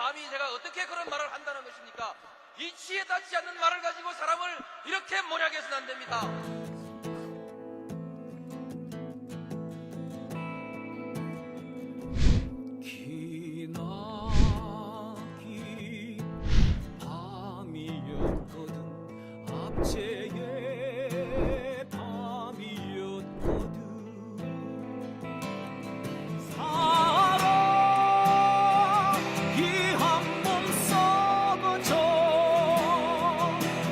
감히 제가 어떻게 그런 말을 한다는 것입니까? 이치에 닿지 않는 말을 가지고 사람을 이렇게 몰약해서는 안 됩니다. 기나긴 밤이었거든 압제의 밤이었거든 사랑이 한 몸 썩어져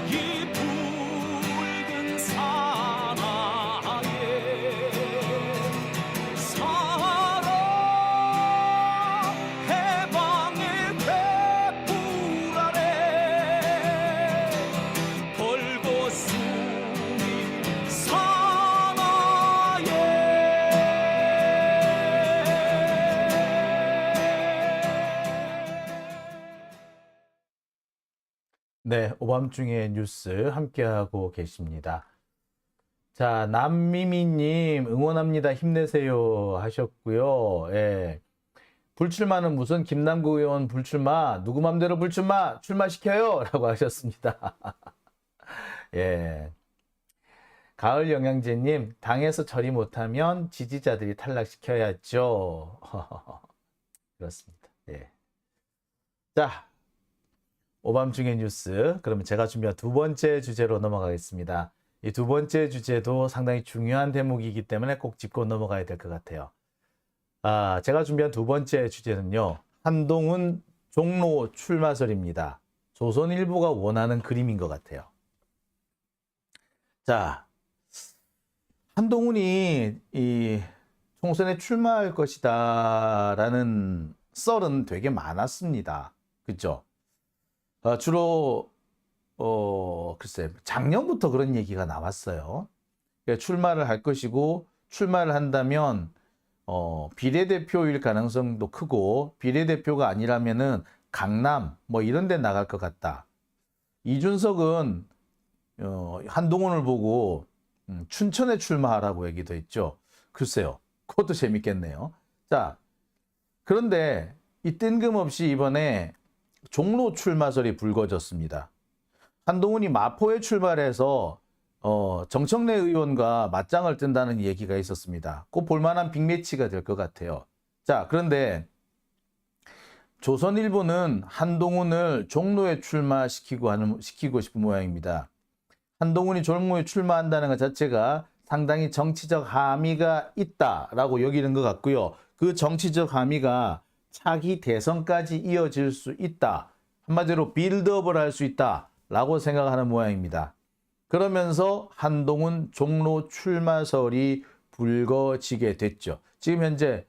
이 붉은 사나에 사랑 해방의 횃불 아래 벌거숭이 사나에 네, 오밤중의 뉴스 함께하고 계십니다. 자, 남미미님 응원합니다. 힘내세요 하셨고요. 예. 불출마는 무슨 김남국 의원 불출마? 누구 맘대로 불출마? 출마시켜요! 라고 하셨습니다. 예. 가을 영양제님, 당에서 처리 못하면 지지자들이 탈락시켜야죠. 그렇습니다. 예. 자, 오밤중의 뉴스. 그러면 제가 준비한 두 번째 주제로 넘어가겠습니다. 이 두 번째 주제도 상당히 중요한 대목이기 때문에 꼭 짚고 넘어가야 될 것 같아요. 제가 준비한 두 번째 주제는요. 한동훈 종로 출마설입니다. 조선일보가 원하는 그림인 것 같아요. 자, 한동훈이 이 총선에 출마할 것이다 라는 썰은 되게 많았습니다. 그죠? 주로 글쎄 작년부터 그런 얘기가 나왔어요. 출마를 할 것이고 출마를 한다면 비례대표일 가능성도 크고 비례대표가 아니라면은 강남 뭐 이런 데 나갈 것 같다. 이준석은 한동훈을 보고 춘천에 출마하라고 얘기도 했죠. 글쎄요. 그것도 재밌겠네요. 자, 그런데 이 뜬금없이 이번에 종로 출마설이 불거졌습니다. 한동훈이 마포에 출마해서 정청래 의원과 맞짱을 뜬다는 얘기가 있었습니다. 꼭 볼만한 빅매치가 될 것 같아요. 자, 그런데 조선일보는 한동훈을 종로에 시키고 싶은 모양입니다. 한동훈이 종로에 출마한다는 것 자체가 상당히 정치적 함의가 있다라고 여기는 것 같고요. 그 정치적 함의가 차기 대선까지 이어질 수 있다. 한마디로 빌드업을 할 수 있다라고 생각하는 모양입니다. 그러면서 한동훈 종로 출마설이 불거지게 됐죠. 지금 현재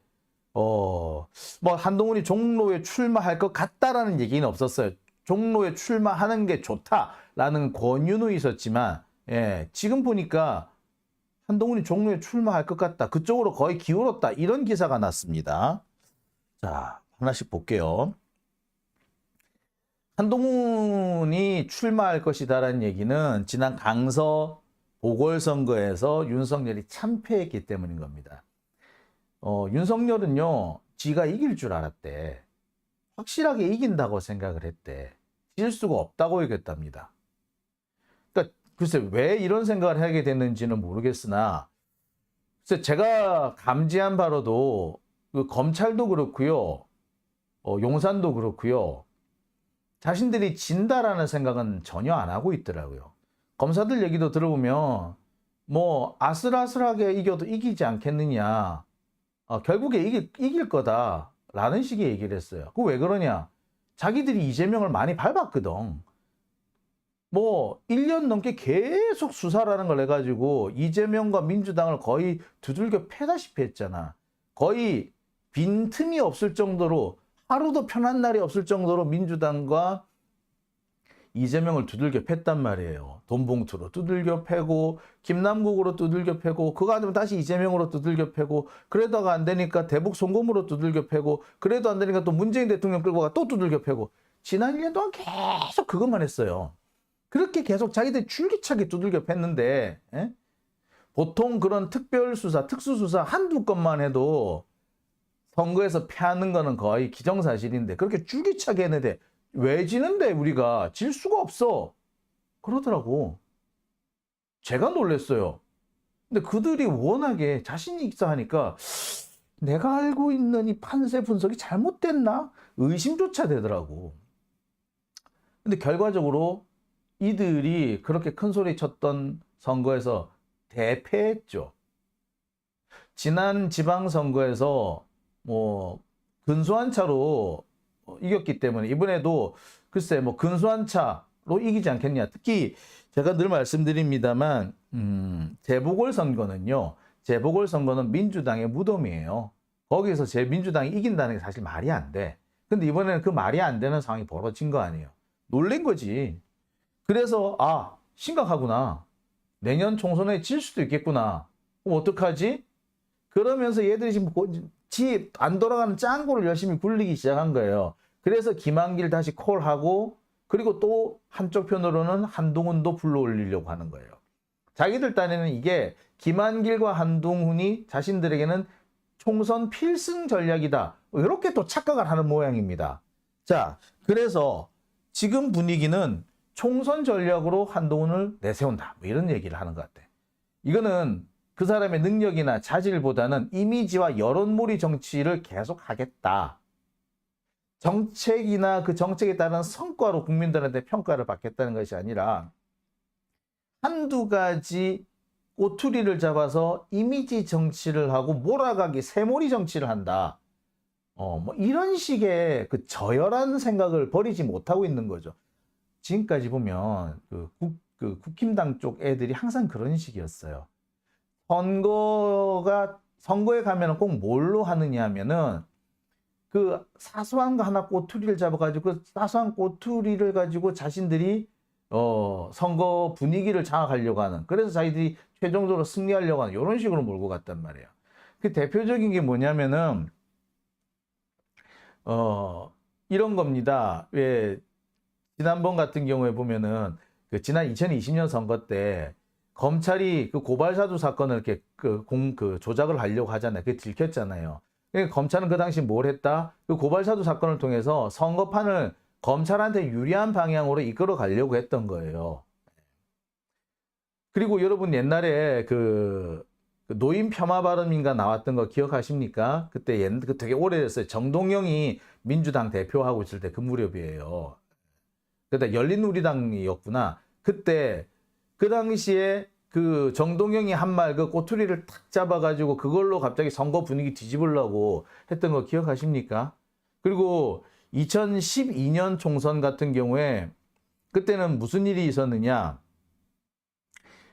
뭐 한동훈이 종로에 출마할 것 같다라는 얘기는 없었어요. 종로에 출마하는 게 좋다라는 권유는 있었지만 지금 보니까 한동훈이 종로에 출마할 것 같다. 그쪽으로 거의 기울었다. 이런 기사가 났습니다. 자, 하나씩 볼게요. 한동훈이 출마할 것이다라는 얘기는 지난 강서 보궐선거에서 윤석열이 참패했기 때문인 겁니다. 윤석열은요, 지가 이길 줄 알았대. 확실하게 이긴다고 생각을 했대. 질 수가 없다고 얘기했답니다. 그러니까 글쎄 왜 이런 생각을 하게 됐는지는 모르겠으나 글쎄 제가 감지한 바로도 그 검찰도 그렇고요. 용산도 그렇고요. 자신들이 진다라는 생각은 전혀 안 하고 있더라고요. 검사들 얘기도 들어보면 뭐 아슬아슬하게 이겨도 이기지 않겠느냐. 결국에 이길 거다라는 식의 얘기를 했어요. 그 왜 그러냐? 자기들이 이재명을 많이 밟았거든. 뭐 1년 넘게 계속 수사라는 걸 해가지고 이재명과 민주당을 거의 두들겨 패다시피 했잖아. 거의 빈틈이 없을 정도로 하루도 편한 날이 없을 정도로 민주당과 이재명을 두들겨 팼단 말이에요. 돈봉투로 두들겨 패고 김남국으로 두들겨 패고 그거 안 되면 다시 이재명으로 두들겨 패고 그러다가 안 되니까 대북 송금으로 두들겨 패고 그래도 안 되니까 또 문재인 대통령 끌고 가 또 두들겨 패고 지난 1년 동안 계속 그것만 했어요. 그렇게 계속 자기들 줄기차게 두들겨 팼는데 보통 그런 특별수사, 특수수사 한두 건만 해도 선거에서 패하는 거는 거의 기정사실인데 그렇게 줄기차게 했는데 왜 지는데 우리가 질 수가 없어 그러더라고. 제가 놀랐어요. 근데 그들이 워낙에 자신이 있어 하니까 내가 알고 있는 이 판세 분석이 잘못됐나 의심조차 되더라고. 근데 결과적으로 이들이 그렇게 큰 소리 쳤던 선거에서 대패했죠. 지난 지방선거에서 뭐 근소한 차로 이겼기 때문에 이번에도 글쎄 뭐 근소한 차로 이기지 않겠냐. 특히 제가 늘 말씀드립니다만 재보궐선거는요. 재보궐선거는 민주당의 무덤이에요. 거기서 제 민주당이 이긴다는 게 사실 말이 안 돼. 근데 이번에는 그 말이 안 되는 상황이 벌어진 거 아니에요. 놀란 거지. 그래서 아 심각하구나. 내년 총선에 질 수도 있겠구나. 그럼 어떡하지? 그러면서 얘들이 지금 지 안 돌아가는 짱구를 열심히 굴리기 시작한 거예요. 그래서 김한길 다시 콜하고 그리고 또 한쪽 편으로는 한동훈도 불러올리려고 하는 거예요. 자기들 딴에는 이게 김한길과 한동훈이 자신들에게는 총선 필승 전략이다. 이렇게 또 착각을 하는 모양입니다. 자, 그래서 지금 분위기는 총선 전략으로 한동훈을 내세운다. 뭐 이런 얘기를 하는 것 같아. 이거는 그 사람의 능력이나 자질보다는 이미지와 여론몰이 정치를 계속 하겠다. 정책이나 그 정책에 따른 성과로 국민들한테 평가를 받겠다는 것이 아니라 한두 가지 꼬투리를 잡아서 이미지 정치를 하고 몰아가기 새몰이 정치를 한다. 뭐 이런 식의 그 저열한 생각을 버리지 못하고 있는 거죠. 지금까지 보면 그 국힘당 쪽 애들이 항상 그런 식이었어요. 선거에 가면 꼭 뭘로 하느냐 하면은 그 사소한 거 하나 꼬투리를 잡아가지고 그 사소한 꼬투리를 가지고 자신들이 선거 분위기를 장악하려고 하는, 그래서 자기들이 최종적으로 승리하려고 하는 이런 식으로 몰고 갔단 말이에요. 그 대표적인 게 뭐냐면은 이런 겁니다. 왜 지난번 같은 경우에 보면은 그 지난 2020년 선거 때 검찰이 그 고발사주 사건을 이렇게 조작을 하려고 하잖아요. 그게 들켰잖아요. 그러니까 검찰은 그 당시 뭘 했다? 그 고발사주 사건을 통해서 선거판을 검찰한테 유리한 방향으로 이끌어 가려고 했던 거예요. 그리고 여러분 옛날에 그 노인 폄하 발언인가 나왔던 거 기억하십니까? 그때 되게 오래됐어요. 정동영이 민주당 대표하고 있을 때 그 무렵이에요. 그때 열린우리당이었구나. 그때 그 당시에 그 정동영이 한 말 그 꼬투리를 탁 잡아가지고 그걸로 갑자기 선거 분위기 뒤집으려고 했던 거 기억하십니까? 그리고 2012년 총선 같은 경우에 그때는 무슨 일이 있었느냐?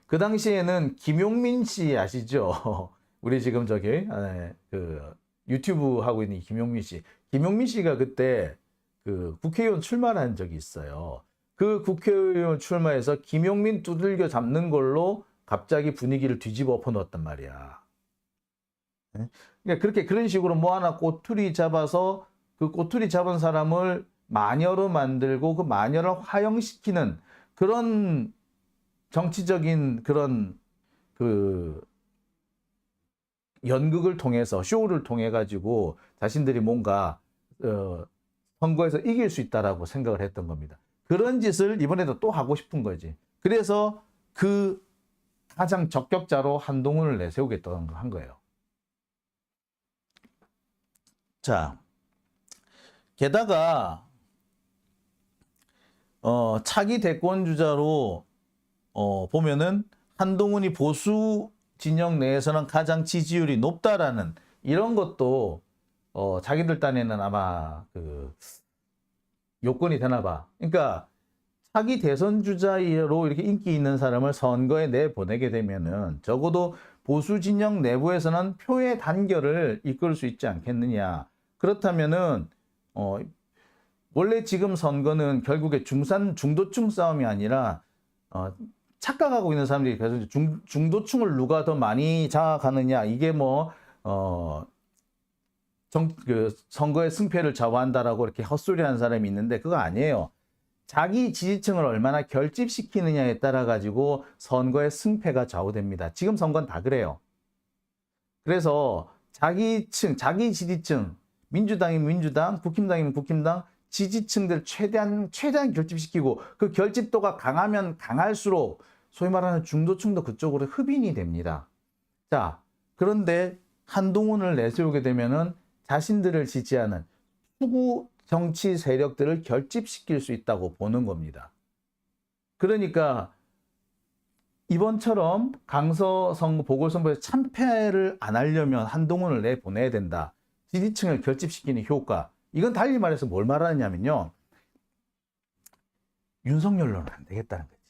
그 당시에는 김용민 씨 아시죠? 우리 지금 그 유튜브 하고 있는 김용민 씨. 김용민 씨가 그때 그 국회의원 출마를 한 적이 있어요. 그 국회의원 출마해서 김용민 두들겨 잡는 걸로 갑자기 분위기를 뒤집어 엎어놓았단 말이야. 그러니까 그런 식으로 뭐 하나 꼬투리 잡아서 그 꼬투리 잡은 사람을 마녀로 만들고 그 마녀를 화형시키는 그런 정치적인 그런 그 연극을 통해서 쇼를 통해 가지고 자신들이 뭔가 선거에서 이길 수 있다라고 생각을 했던 겁니다. 그런 짓을 이번에도 또 하고 싶은 거지. 그래서 그 가장 적격자로 한동훈을 내세우겠다는 걸 한 거예요. 자, 게다가 차기 대권 주자로 보면은 한동훈이 보수 진영 내에서는 가장 지지율이 높다라는 이런 것도 자기들 딴에는 아마 그 요건이 되나 봐. 그러니까 차기 대선 주자로 이렇게 인기 있는 사람을 선거에 내보내게 되면은 적어도 보수 진영 내부에서는 표의 단결을 이끌 수 있지 않겠느냐. 그렇다면은 원래 지금 선거는 결국에 중도층 싸움이 아니라 착각하고 있는 사람들이 계속 중도층을 누가 더 많이 장악하느냐, 이게 뭐 선거의 승패를 좌우한다라고 이렇게 헛소리하는 사람이 있는데 그거 아니에요. 자기 지지층을 얼마나 결집시키느냐에 따라 가지고 선거의 승패가 좌우됩니다. 지금 선거는 다 그래요. 그래서 자기층, 자기 지지층, 민주당이면 민주당, 국힘당이면 국힘당 지지층들 최대한 결집시키고 그 결집도가 강하면 강할수록 소위 말하는 중도층도 그쪽으로 흡인이 됩니다. 자, 그런데 한동훈을 내세우게 되면은 자신들을 지지하는 수구 정치 세력들을 결집시킬 수 있다고 보는 겁니다. 그러니까 이번처럼 강서 선거 보궐선거에서 참패를 안 하려면 한동훈을 내보내야 된다. 지지층을 결집시키는 효과. 이건 달리 말해서 뭘 말하느냐면요. 윤석열로는 안 되겠다는 거지.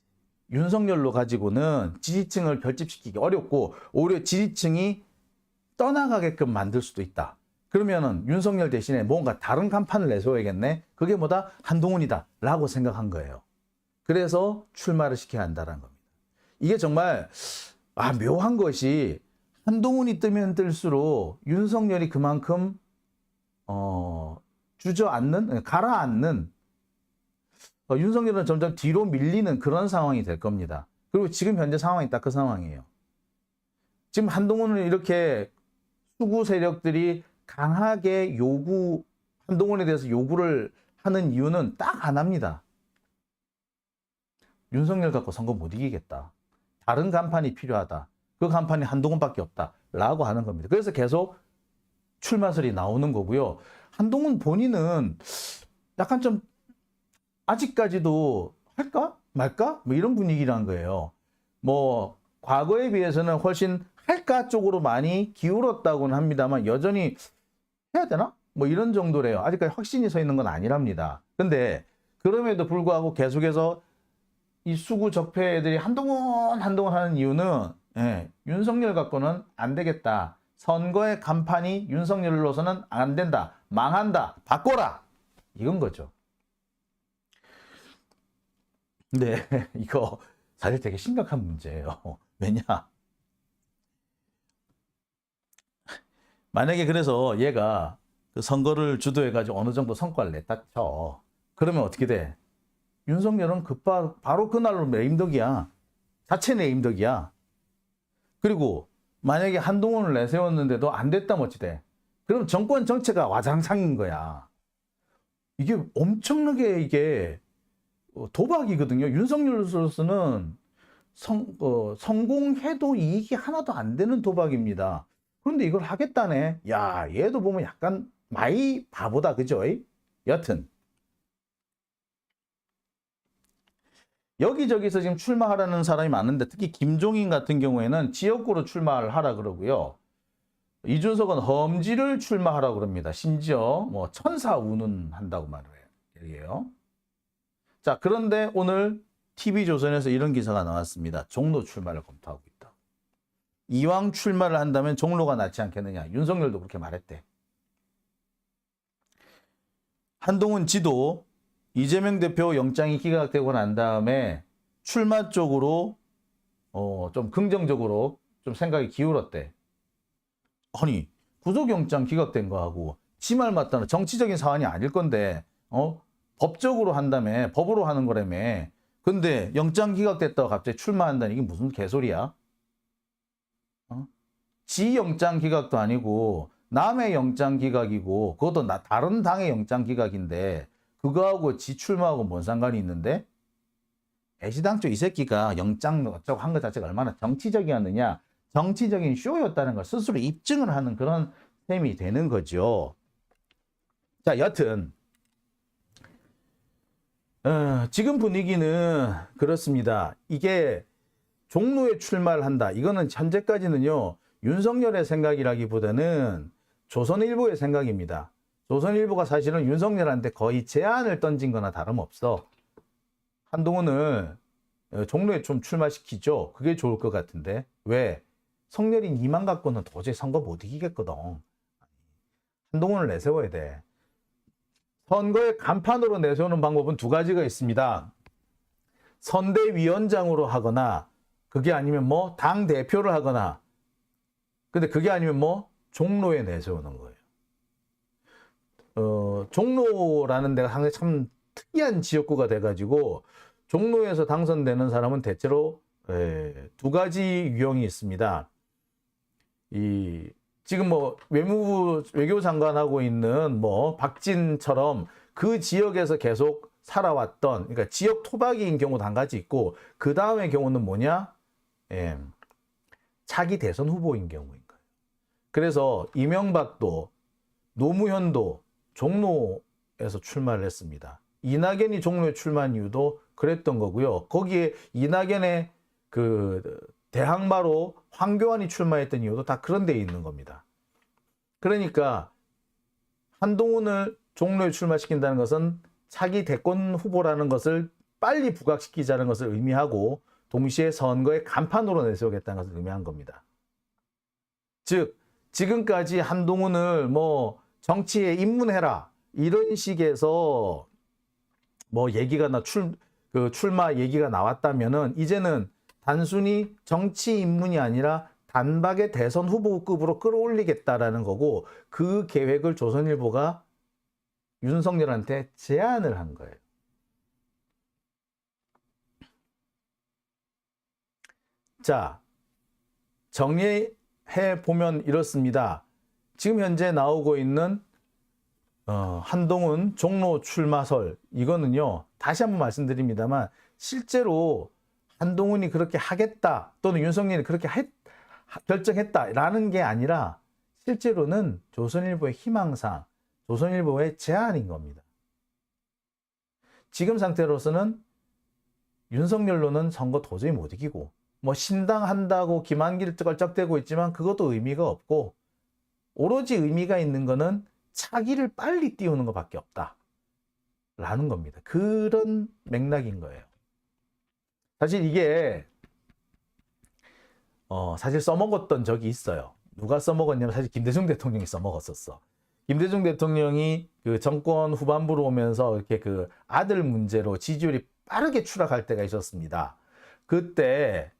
윤석열로 가지고는 지지층을 결집시키기 어렵고 오히려 지지층이 떠나가게끔 만들 수도 있다. 그러면은 윤석열 대신에 뭔가 다른 간판을 내세워야겠네. 그게 뭐다? 한동훈이다 라고 생각한 거예요. 그래서 출마를 시켜야 한다는 겁니다. 이게 정말 묘한 것이 한동훈이 뜨면 뜰수록 윤석열이 그만큼 가라앉는 윤석열은 점점 뒤로 밀리는 그런 상황이 될 겁니다. 그리고 지금 현재 상황이 딱 그 상황이에요. 지금 한동훈을 이렇게 수구 세력들이 강하게 한동훈에 대해서 요구를 하는 이유는 딱 하나입니다. 윤석열 갖고 선거 못 이기겠다. 다른 간판이 필요하다. 그 간판이 한동훈밖에 없다. 라고 하는 겁니다. 그래서 계속 출마설이 나오는 거고요. 한동훈 본인은 약간 좀 아직까지도 할까 말까 뭐 이런 분위기란 거예요. 뭐 과거에 비해서는 훨씬 할까 쪽으로 많이 기울었다고는 합니다만 여전히 해야 되나? 뭐 이런 정도래요. 아직까지 확신이 서 있는 건 아니랍니다. 근데 그럼에도 불구하고 계속해서 이 수구 적폐 애들이 한동훈 하는 이유는 윤석열 갖고는 안 되겠다. 선거의 간판이 윤석열로서는 안 된다. 망한다. 바꿔라. 이건 거죠. 근데 이거 사실 되게 심각한 문제예요. 왜냐? 만약에 그래서 얘가 그 선거를 주도해가지고 어느 정도 성과를 냈다 쳐. 그러면 어떻게 돼? 윤석열은 바로 그날로 레임덕이야. 자체 레임덕이야. 그리고 만약에 한동훈을 내세웠는데도 안 됐다면 어찌 돼? 그럼 정권 정체가 와장창인 거야. 이게 엄청나게 이게 도박이거든요. 윤석열로서는 성공해도 이익이 하나도 안 되는 도박입니다. 그런데 이걸 하겠다네. 야, 얘도 보면 약간 많이 바보다, 그죠? 여튼 여기저기서 지금 출마하라는 사람이 많은데 특히 김종인 같은 경우에는 지역구로 출마를 하라 그러고요. 이준석은 험지를 출마하라 그럽니다. 심지어 뭐 천사 운운한다고 말을 해요. 자, 그런데 오늘 TV조선에서 이런 기사가 나왔습니다. 종로 출마를 검토하고 있다. 이왕 출마를 한다면 종로가 낫지 않겠느냐. 윤석열도 그렇게 말했대. 한동훈 지도 이재명 대표 영장이 기각되고 난 다음에 출마 쪽으로 좀 긍정적으로 좀 생각이 기울었대. 아니, 구속영장 기각된 거하고 지 말 맞다는 정치적인 사안이 아닐 건데 법적으로 한다며, 법으로 하는 거라며. 근데 영장 기각됐다고 갑자기 출마한다는 이게 무슨 개소리야? 지 영장 기각도 아니고 남의 영장 기각이고 그것도 다른 당의 영장 기각인데 그거하고 지 출마하고 뭔 상관이 있는데? 애시당초 이 새끼가 영장 어쩌고 한 것 자체가 얼마나 정치적이었느냐, 정치적인 쇼였다는 걸 스스로 입증을 하는 그런 셈이 되는 거죠. 자, 여튼 지금 분위기는 그렇습니다. 이게 종로에 출마를 한다. 이거는 현재까지는요, 윤석열의 생각이라기보다는 조선일보의 생각입니다. 조선일보가 사실은 윤석열한테 거의 제안을 던진 거나 다름없어. 한동훈을 종로에 좀 출마시키죠. 그게 좋을 것 같은데. 왜? 성렬인 2만 갖고는 도저히 선거 못 이기겠거든. 한동훈을 내세워야 돼. 선거의 간판으로 내세우는 방법은 두 가지가 있습니다. 선대위원장으로 하거나, 그게 아니면 뭐 당대표를 하거나, 근데 그게 아니면 뭐 종로에 내세우는 거예요. 종로라는 데가 상당히 참 특이한 지역구가 돼가지고 종로에서 당선되는 사람은 대체로 두 가지 유형이 있습니다. 지금 지금 뭐 외무부 외교장관하고 있는 뭐 박진처럼 그 지역에서 계속 살아왔던, 그러니까 지역 토박이인 경우도 한 가지 있고, 그 다음의 경우는 뭐냐? 예, 차기 대선 후보인 경우인 거예요. 그래서 이명박도 노무현도 종로에서 출마를 했습니다. 이낙연이 종로에 출마한 이유도 그랬던 거고요. 거기에 이낙연의 그 대항마로 황교안이 출마했던 이유도 다 그런 데에 있는 겁니다. 그러니까 한동훈을 종로에 출마시킨다는 것은 차기 대권 후보라는 것을 빨리 부각시키자는 것을 의미하고, 동시에 선거의 간판으로 내세우겠다는 것을 의미한 겁니다. 즉 지금까지 한동훈을 뭐 정치에 입문해라 이런 식에서 뭐 얘기가 출마 얘기가 나왔다면은, 이제는 단순히 정치 입문이 아니라 단박에 대선 후보급으로 끌어올리겠다라는 거고, 그 계획을 조선일보가 윤석열한테 제안을 한 거예요. 자, 정리해 보면 이렇습니다. 지금 현재 나오고 있는 한동훈 종로 출마설, 이거는요, 다시 한번 말씀드립니다만, 실제로 한동훈이 그렇게 하겠다 또는 윤석열이 그렇게 결정했다라는 게 아니라, 실제로는 조선일보의 희망사, 조선일보의 제안인 겁니다. 지금 상태로서는 윤석열로는 선거 도저히 못 이기고, 뭐 신당 한다고 김한길 쩔쩍대고 있지만 그것도 의미가 없고, 오로지 의미가 있는 거는 차기를 빨리 띄우는 것밖에 없다 라는 겁니다. 그런 맥락인 거예요. 사실 이게 사실 써먹었던 적이 있어요. 누가 써먹었냐면 사실 김대중 대통령이 써먹었었어. 김대중 대통령이 그 정권 후반부로 오면서 이렇게 그 아들 문제로 지지율이 빠르게 추락할 때가 있었습니다. 그때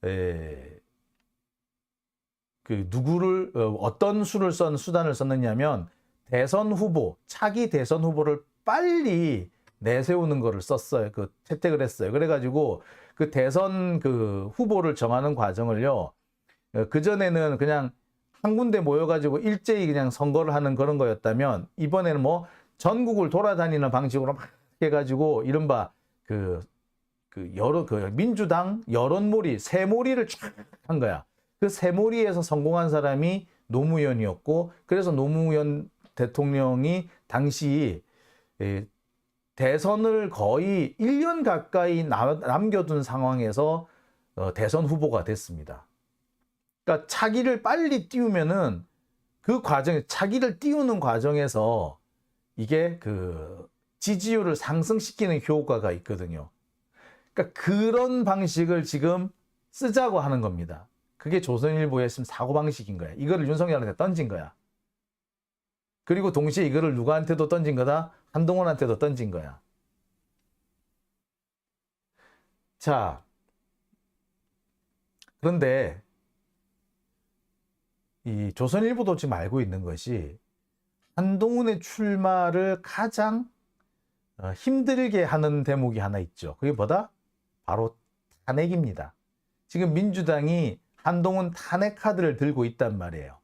그 누구를 어떤 수단을 썼느냐면, 대선 후보, 차기 대선 후보를 빨리 내세우는 거를 썼어요. 그 채택을 했어요. 그래가지고 그 대선 그 후보를 정하는 과정을요, 그 전에는 그냥 한 군데 모여가지고 일제히 그냥 선거를 하는 그런 거였다면, 이번에는 뭐 전국을 돌아다니는 방식으로 막 해가지고 이른바 그 민주당 여론몰이, 새몰이를 쫙 한 거야. 그 새몰이에서 성공한 사람이 노무현이었고, 그래서 노무현 대통령이 당시 대선을 거의 1년 가까이 남겨둔 상황에서 대선 후보가 됐습니다. 그러니까 차기를 빨리 띄우면은 그 과정에, 차기를 띄우는 과정에서 이게 그 지지율을 상승시키는 효과가 있거든요. 그러니까 그런 방식을 지금 쓰자고 하는 겁니다. 그게 조선일보의 지금 사고방식인 거야. 이거를 윤석열한테 던진 거야. 그리고 동시에 이거를 누구한테도 던진 거다? 한동훈한테도 던진 거야. 자, 그런데 이 조선일보도 지금 알고 있는 것이, 한동훈의 출마를 가장 힘들게 하는 대목이 하나 있죠. 그게 뭐다? 바로 탄핵입니다. 지금 민주당이 한동훈 탄핵 카드를 들고 있단 말이에요.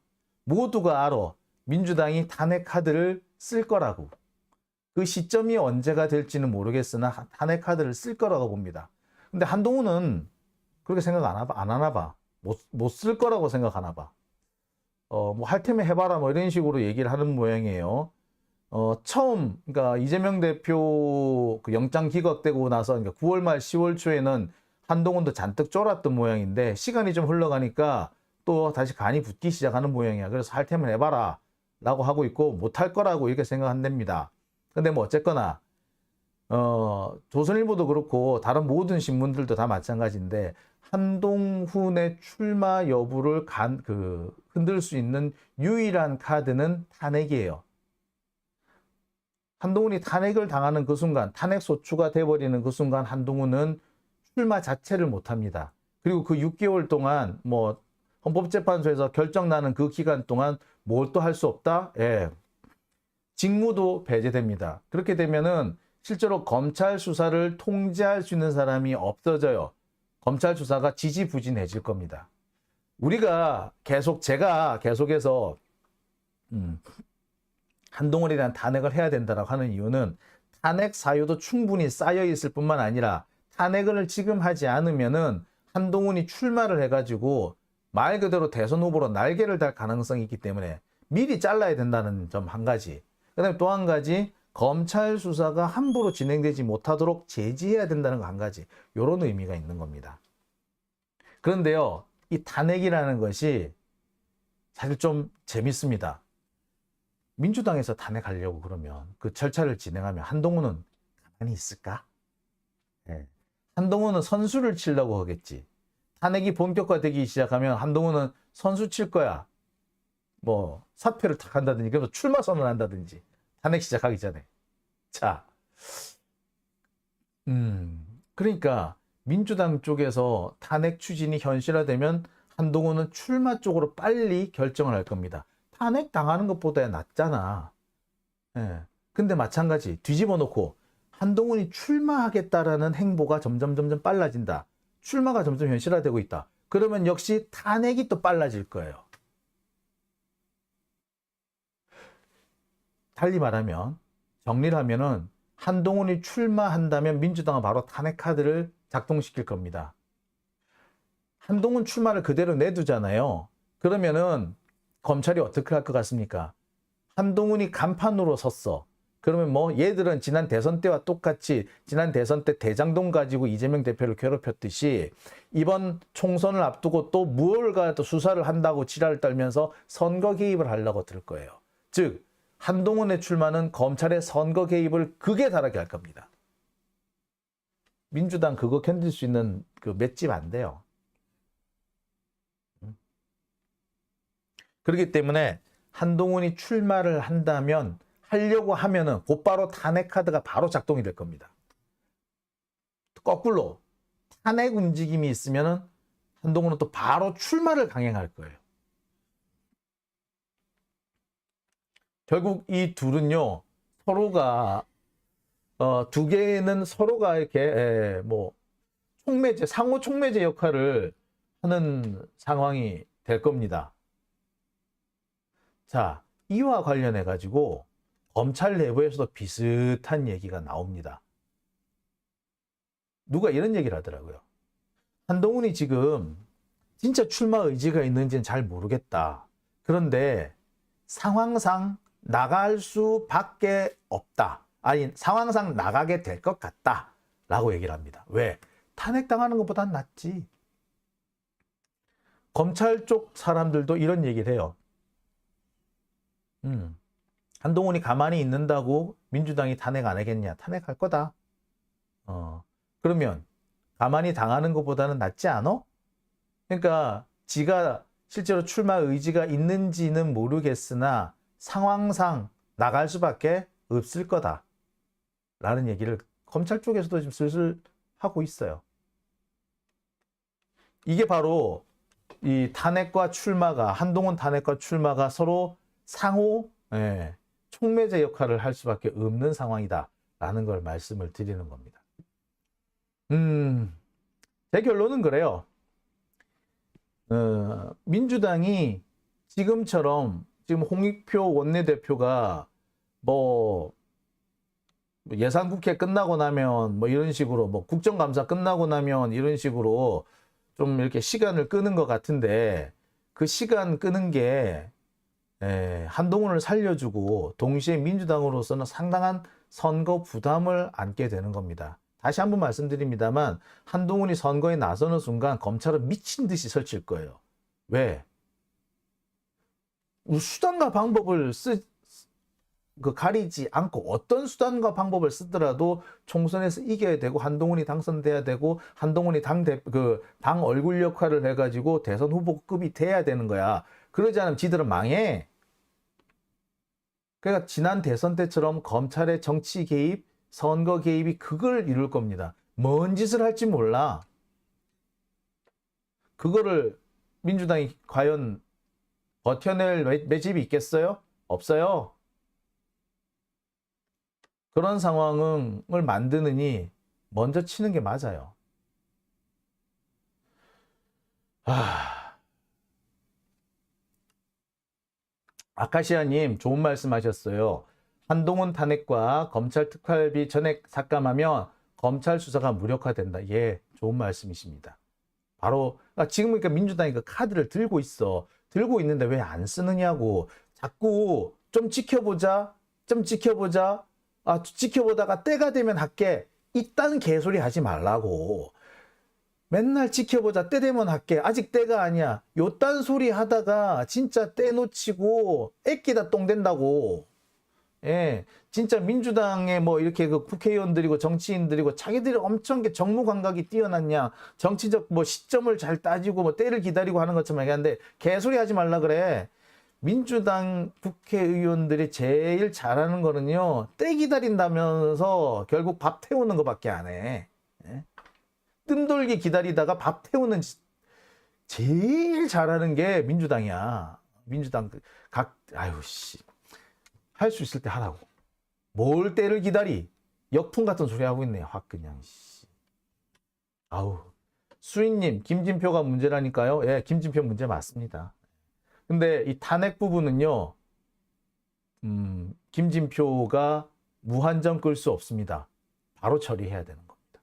모두가 알아. 민주당이 탄핵 카드를 쓸 거라고. 그 시점이 언제가 될지는 모르겠으나 탄핵 카드를 쓸 거라고 봅니다. 근데 한동훈은 그렇게 생각 안 하나 봐. 못 쓸 거라고 생각하나 봐. 뭐 할 테면 해봐라 뭐 이런 식으로 얘기를 하는 모양이에요. 처음, 그러니까 이재명 대표 그 영장 기각되고 나서, 그러니까 9월 말 10월 초에는 한동훈도 잔뜩 쫄았던 모양인데, 시간이 좀 흘러가니까 또 다시 간이 붙기 시작하는 모양이야. 그래서 할 테면 해봐라 라고 하고 있고, 못할 거라고 이렇게 생각한답니다. 근데 뭐 어쨌거나 조선일보도 그렇고 다른 모든 신문들도 다 마찬가지인데, 한동훈의 출마 여부를 흔들 수 있는 유일한 카드는 탄핵이에요. 한동훈이 탄핵을 당하는 그 순간, 탄핵 소추가 돼버리는 그 순간 한동훈은 출마 자체를 못합니다. 그리고 그 6개월 동안 뭐 헌법재판소에서 결정 나는 그 기간 동안 뭘 또 할 수 없다? 예. 직무도 배제됩니다. 그렇게 되면은 실제로 검찰 수사를 통제할 수 있는 사람이 없어져요. 검찰 수사가 지지부진해질 겁니다. 제가 계속해서 한동훈에 대한 탄핵을 해야 된다고 하는 이유는 탄핵 사유도 충분히 쌓여 있을 뿐만 아니라 탄핵을 지금 하지 않으면은 한동훈이 출마를 해가지고 말 그대로 대선 후보로 날개를 달 가능성이 있기 때문에 미리 잘라야 된다는 점 한 가지. 그다음에 또 한 가지, 검찰 수사가 함부로 진행되지 못하도록 제지해야 된다는 거 한 가지. 이런 의미가 있는 겁니다. 그런데요, 이 탄핵이라는 것이 사실 좀 재밌습니다. 민주당에서 탄핵하려고 그러면 그 절차를 진행하면 한동훈은 가만히 있을까? 네. 한동훈은 선수를 치려고 하겠지. 탄핵이 본격화되기 시작하면 한동훈은 선수 칠 거야. 뭐 사퇴를 탁 한다든지, 그래서 출마 선언한다든지, 탄핵 시작하기 전에. 자, 그러니까 민주당 쪽에서 탄핵 추진이 현실화되면 한동훈은 출마 쪽으로 빨리 결정을 할 겁니다. 탄핵 당하는 것보다 낫잖아. 예. 근데 마찬가지 뒤집어 놓고 한동훈이 출마하겠다라는 행보가 점점 빨라진다. 출마가 점점 현실화되고 있다. 그러면 역시 탄핵이 또 빨라질 거예요. 달리 말하면, 정리를 하면은 한동훈이 출마한다면 민주당은 바로 탄핵 카드를 작동시킬 겁니다. 한동훈 출마를 그대로 내두잖아요. 그러면은 검찰이 어떻게 할 것 같습니까? 한동훈이 간판으로 섰어. 그러면 뭐 얘들은 지난 대선 때와 똑같이 지난 대선 때 대장동 가지고 이재명 대표를 괴롭혔듯이 이번 총선을 앞두고 또 무엇가 또 수사를 한다고 지랄을 떨면서 선거 개입을 하려고 들 거예요. 즉 한동훈의 출마는 검찰의 선거 개입을 극에 달하게 할 겁니다. 민주당 그거 견딜 수 있는 그 맷집 안 돼요. 그렇기 때문에 한동훈이 출마를 한다면, 하려고 하면은 곧바로 탄핵 카드가 바로 작동이 될 겁니다. 거꾸로 탄핵 움직임이 있으면은 한동훈은 또 바로 출마를 강행할 거예요. 결국 이 둘은요, 서로가 두 개는 서로가 이렇게 뭐 촉매제, 상호 촉매제 역할을 하는 상황이 될 겁니다. 자, 이와 관련해 가지고 검찰 내부에서도 비슷한 얘기가 나옵니다. 누가 이런 얘기를 하더라고요. 한동훈이 지금 진짜 출마 의지가 있는지는 잘 모르겠다. 그런데 상황상 나갈 수밖에 없다. 아니, 상황상 나가게 될 것 같다. 라고 얘기를 합니다. 왜? 탄핵당하는 것보단 낫지. 검찰 쪽 사람들도 이런 얘기를 해요. 한동훈이 가만히 있는다고 민주당이 탄핵 안 하겠냐? 탄핵할 거다. 그러면 가만히 당하는 것보다는 낫지 않아? 그러니까 지가 실제로 출마 의지가 있는지는 모르겠으나 상황상 나갈 수밖에 없을 거다. 라는 얘기를 검찰 쪽에서도 지금 슬슬 하고 있어요. 이게 바로 이 탄핵과 출마가, 한동훈 탄핵과 출마가 서로 상호 촉매제 역할을 할 수밖에 없는 상황이다 라는 걸 말씀을 드리는 겁니다. 제 결론은 그래요. 민주당이 지금처럼, 지금 홍익표 원내대표가 뭐 예산국회 끝나고 나면 뭐 이런 식으로, 뭐 국정감사 끝나고 나면 이런 식으로 좀 이렇게 시간을 끄는 것 같은데, 그 시간 끄는 게 한동훈을 살려주고 동시에 민주당으로서는 상당한 선거 부담을 안게 되는 겁니다. 다시 한번 말씀드립니다만, 한동훈이 선거에 나서는 순간 검찰은 미친 듯이 설칠 거예요. 왜? 수단과 방법을 가리지 않고 어떤 수단과 방법을 쓰더라도 총선에서 이겨야 되고, 한동훈이 당선돼야 되고, 한동훈이 당 얼굴 역할을 해가지고 대선 후보급이 돼야 되는 거야. 그러지 않으면 지들은 망해. 그러니까 지난 대선 때처럼 검찰의 정치 개입, 선거 개입이 그걸 이룰 겁니다. 뭔 짓을 할지 몰라. 그거를 민주당이 과연 버텨낼 매집이 있겠어요? 없어요. 그런 상황을 만드느니 먼저 치는 게 맞아요. 아카시아님 좋은 말씀 하셨어요. 한동훈 탄핵과 검찰 특활비 전액 삭감하면 검찰 수사가 무력화된다. 예, 좋은 말씀이십니다. 바로 지금 그러니까 민주당이 그 카드를 들고 있어. 들고 있는데 왜 안 쓰느냐고. 자꾸 좀 지켜보자. 좀 지켜보자. 지켜보다가 때가 되면 할게. 이딴 개소리 하지 말라고. 맨날 지켜보자. 때 되면 할게. 아직 때가 아니야. 요딴 소리 하다가 진짜 때 놓치고 애끼다 똥 된다고. 예, 진짜 민주당의 뭐 이렇게 그 국회의원들이고 정치인들이고 자기들이 엄청 정무 감각이 뛰어났냐, 정치적 뭐 시점을 잘 따지고 뭐 때를 기다리고 하는 것처럼 얘기하는데 개소리 하지 말라 그래. 민주당 국회의원들이 제일 잘하는 거는요, 때 기다린다면서 결국 밥 태우는 것밖에 안 해. 예? 뜸돌기 기다리다가 밥 태우는 제일 잘하는 게 민주당이야. 민주당 아유 씨. 할 수 있을 때 하라고. 뭘 때를 기다리. 역풍 같은 소리 하고 있네. 확 그냥. 아우. 수인님, 김진표가 문제라니까요. 예, 김진표 문제 맞습니다. 근데 이 탄핵 부분은요. 김진표가 무한정 끌 수 없습니다. 바로 처리해야 되는 겁니다.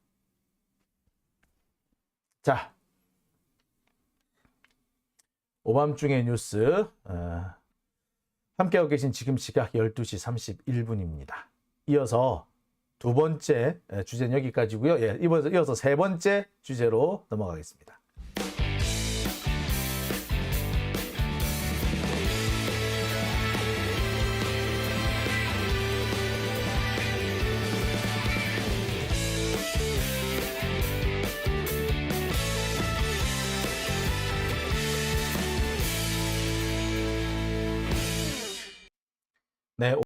자. 오밤중의 뉴스. 함께하고 계신 지금 시각 12시 31분입니다. 이어서 두 번째 주제는 여기까지고요. 예, 이어서 세 번째 주제로 넘어가겠습니다.